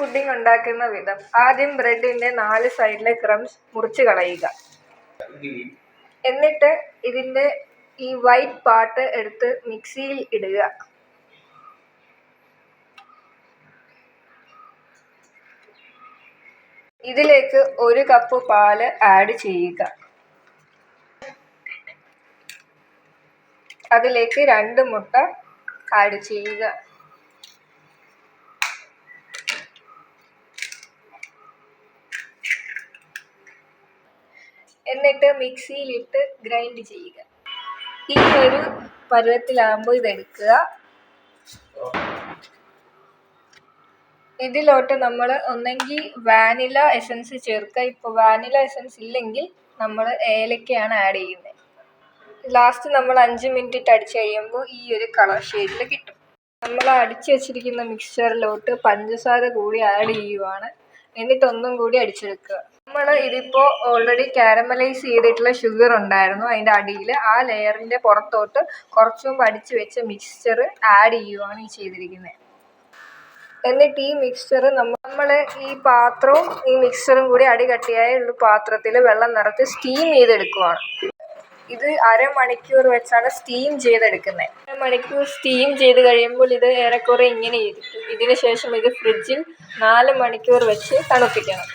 Pudding ഉണ്ടാക്കുന്ന വിധം. ആദ്യം ബ്രെഡിന്റെ 4 സൈഡിലെ ക്രംസ് മുറിച്ച് കളയുക. എന്നിട്ട് ഇതിന്റെ ഈ വൈറ്റ് പാർട്ട് എടുത്ത് മിക്സിയിൽ ഇടുക. ഇതിലേക്ക് 1 കപ്പ് പാല് ആഡ് ചെയ്യുക. അതിലേക്ക് 2 മുട്ട ആഡ് ചെയ്യുക. എന്നിട്ട് മിക്സിയിലിട്ട് ഗ്രൈൻഡ് ചെയ്യുക. ഈ ഒരു പരുവത്തിലാകുമ്പോൾ ഇതെടുക്കുക. ഇതിലോട്ട് നമ്മൾ ഒന്നെങ്കിൽ വാനില എസൻസ് ചേർക്കുക. ഇപ്പോൾ വാനില എസൻസ് ഇല്ലെങ്കിൽ നമ്മൾ ഏലക്കയാണ് ആഡ് ചെയ്യുന്നത്. ലാസ്റ്റ് നമ്മൾ 5 മിനിറ്റ് ഇട്ട് അടിച്ച് കഴിയുമ്പോൾ ഈ ഒരു കളർ ഷെയ്ഡിൽ കിട്ടും. നമ്മൾ അടിച്ച് വെച്ചിരിക്കുന്ന മിക്സ്ചറിലോട്ട് പഞ്ചസാര കൂടി ആഡ് ചെയ്യുവാണ്. എന്നിട്ട് ഒന്നും കൂടി അടിച്ചെടുക്കുക. നമ്മൾ ഇതിപ്പോൾ ഓൾറെഡി കാരമലൈസ് ചെയ്തിട്ടുള്ള ഷുഗർ ഉണ്ടായിരുന്നു അതിൻ്റെ അടിയിൽ. ആ ലെയറിൻ്റെ പുറത്തോട്ട് കുറച്ചും അടിച്ച് വെച്ച മിക്സ്ചർ ആഡ് ചെയ്യുവാണ് ഈ ചെയ്തിരിക്കുന്നത്. എന്നിട്ട് ഈ മിക്സ്ചർ നമ്മൾ ഈ പാത്രവും ഈ മിക്സ്ചറും കൂടി അടികട്ടിയായ ഒരു പാത്രത്തിൽ വെള്ളം നിറച്ച് സ്റ്റീം ചെയ്തെടുക്കുവാണ്. ഇത് അരമണിക്കൂർ വെച്ചാണ് സ്റ്റീം ചെയ്തെടുക്കുന്നത്. അരമണിക്കൂർ സ്റ്റീം ചെയ്ത് കഴിയുമ്പോൾ ഇത് ഏറെക്കുറെ ഇങ്ങനെ ഇരിക്കും. ഇതിന് ശേഷം ഇത് ഫ്രിഡ്ജിൽ 4 മണിക്കൂർ വെച്ച് തണുപ്പിക്കണം.